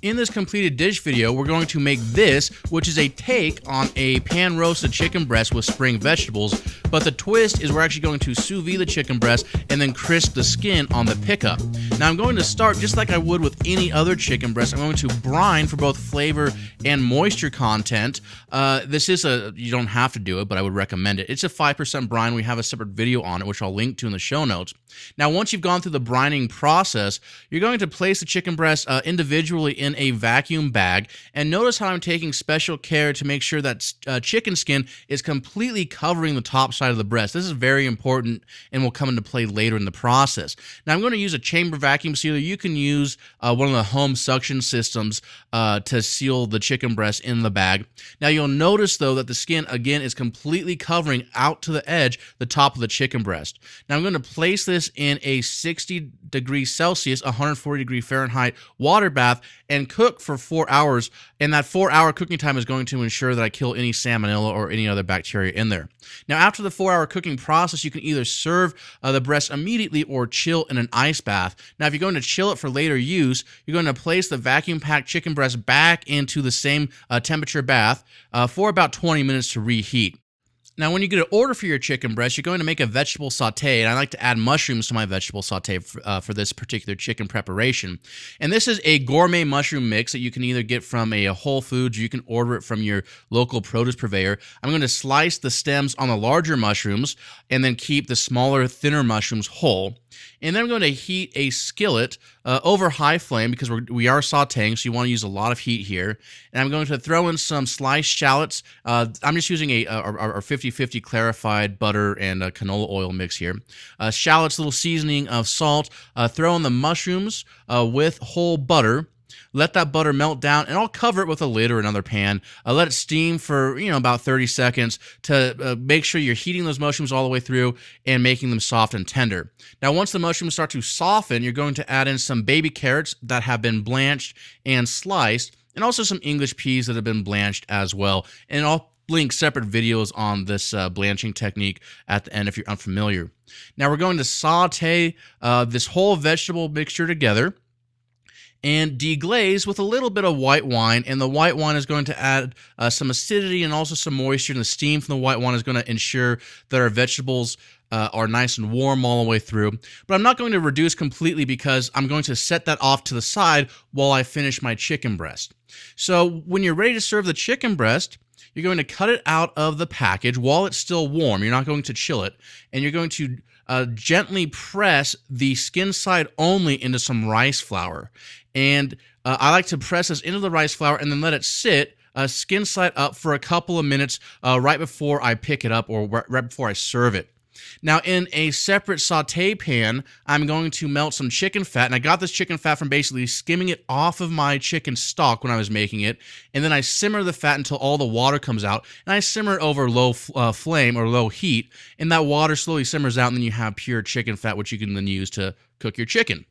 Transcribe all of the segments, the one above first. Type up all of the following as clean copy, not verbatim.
In this completed dish video, we're going to make this, which is a take on a pan-roasted chicken breast with spring vegetables, but the twist is we're actually going to sous vide the chicken breast and then crisp the skin on the pickup. Now I'm going to start just like I would with any other chicken breast. I'm going to brine for both flavor and moisture content. This is you don't have to do it, but I would recommend it. It's a 5% brine. We have a separate video on it, which I'll link to in the show notes. Now, once you've gone through the brining process, you're going to place the chicken breast individually in a vacuum bag, and notice how I'm taking special care to make sure that chicken skin is completely covering the top side of the breast. This is very important and will come into play later in the process. Now, I'm going to use a chamber vacuum sealer. You can use one of the home suction systems to seal the chicken breast in the bag. Now, you'll notice, though, that the skin, again, is completely covering out to the edge the top of the chicken breast. Now, I'm going to place this in a 60 degrees Celsius, 140 degree Fahrenheit water bath and cook for 4 hours. And that 4-hour cooking time is going to ensure that I kill any salmonella or any other bacteria in there. Now, after the 4-hour cooking process, you can either serve the breast immediately or chill in an ice bath. Now, if you're going to chill it for later use, you're going to place the vacuum-packed chicken breast back into the same temperature bath for about 20 minutes to reheat. Now, when you get an order for your chicken breast, you're going to make a vegetable saute, and I like to add mushrooms to my vegetable saute for this particular chicken preparation. And this is a gourmet mushroom mix that you can either get from a Whole Foods or you can order it from your local produce purveyor. I'm going to slice the stems on the larger mushrooms and then keep the smaller, thinner mushrooms whole. And then I'm going to heat a skillet over high flame because we are sauteing, so you want to use a lot of heat here. And I'm going to throw in some sliced shallots. I'm just using our 50-50 clarified butter and canola oil mix here. Shallots, little seasoning of salt. Throw in the mushrooms with whole butter. Let that butter melt down, and I'll cover it with a lid or another pan. Let it steam for about 30 seconds to make sure you're heating those mushrooms all the way through and making them soft and tender. Now, once the mushrooms start to soften, you're going to add in some baby carrots that have been blanched and sliced, and also some English peas that have been blanched as well. And I'll link separate videos on this blanching technique at the end if you're unfamiliar. Now, we're going to saute this whole vegetable mixture together and deglaze with a little bit of white wine, and the white wine is going to add some acidity and also some moisture, and the steam from the white wine is going to ensure that our vegetables are nice and warm all the way through. But I'm not going to reduce completely because I'm going to set that off to the side while I finish my chicken breast. So when you're ready to serve the chicken breast, you're going to cut it out of the package while it's still warm. You're not going to chill it, and you're going to gently press the skin side only into some rice flour. And I like to press this into the rice flour and then let it sit skin side up for a couple of minutes right before I pick it up or right before I serve it. Now, in a separate saute pan, I'm going to melt some chicken fat, and I got this chicken fat from basically skimming it off of my chicken stock when I was making it, and then I simmer the fat until all the water comes out, and I simmer it over low flame or low heat, and that water slowly simmers out, and then you have pure chicken fat, which you can then use to cook your chicken.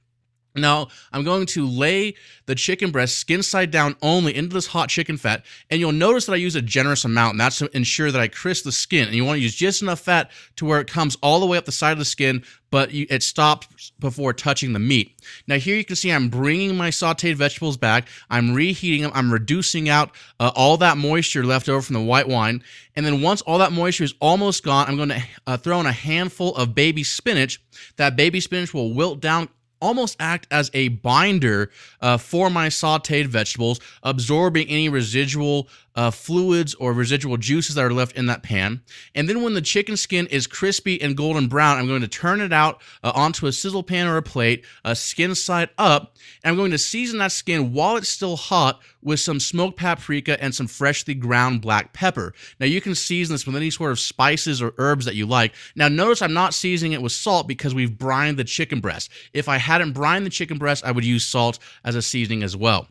Now, I'm going to lay the chicken breast skin side down only into this hot chicken fat, and you'll notice that I use a generous amount, and that's to ensure that I crisp the skin. And you want to use just enough fat to where it comes all the way up the side of the skin, but it stops before touching the meat. Now, here you can see I'm bringing my sauteed vegetables back. I'm reheating them. I'm reducing out all that moisture left over from the white wine. And then once all that moisture is almost gone, I'm going to throw in a handful of baby spinach. That baby spinach will wilt down, almost act as a binder for my sauteed vegetables, absorbing any residual fluids or residual juices that are left in that pan. And then when the chicken skin is crispy and golden brown, I'm going to turn it out onto a sizzle pan or a plate, skin side up, and I'm going to season that skin while it's still hot with some smoked paprika and some freshly ground black pepper. Now, you can season this with any sort of spices or herbs that you like. Now, notice I'm not seasoning it with salt because we've brined the chicken breast. If I hadn't brined the chicken breast, I would use salt as a seasoning as well.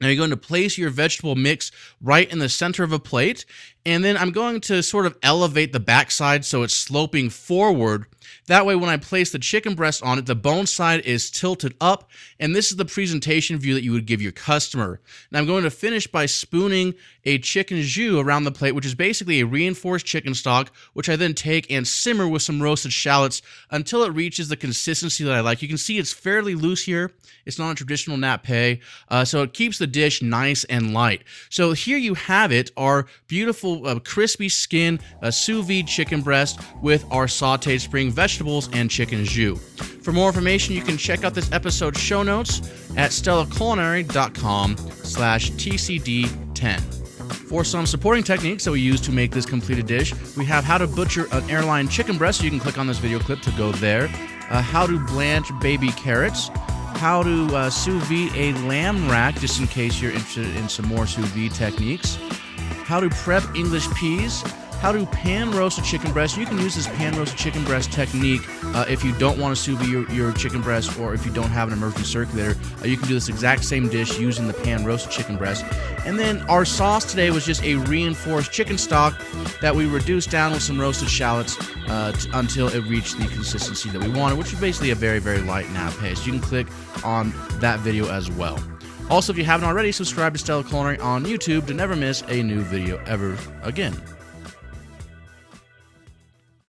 Now, you're going to place your vegetable mix right in the center of a plate, And then I'm going to sort of elevate the backside so it's sloping forward. That way, when I place the chicken breast on it, the bone side is tilted up, and this is the presentation view that you would give your customer. Now, I'm going to finish by spooning a chicken jus around the plate, which is basically a reinforced chicken stock, which I then take and simmer with some roasted shallots until it reaches the consistency that I like. You can see it's fairly loose here. It's not a traditional nappe, so it keeps the dish nice and light. So here you have it, our beautiful crispy skin sous vide chicken breast with our sauteed spring vegetables and chicken jus. For more information, you can check out this episode's show notes at stellaculinary.com/TCD10. For some supporting techniques that we use to make this completed dish, we have how to butcher an airline chicken breast, so you can click on this video clip to go there, how to blanch baby carrots, how to sous vide a lamb rack, just in case you're interested in some more sous vide techniques, how to prep English peas, how to pan roast a chicken breast. You can use this pan roasted chicken breast technique if you don't want to sous vide your chicken breast, or if you don't have an immersion circulator. You can do this exact same dish using the pan roasted chicken breast. And then our sauce today was just a reinforced chicken stock that we reduced down with some roasted shallots until it reached the consistency that we wanted, which is basically a very, very light nappe. So you can click on that video as well. Also, if you haven't already, subscribe to Stella Culinary on YouTube to never miss a new video ever again.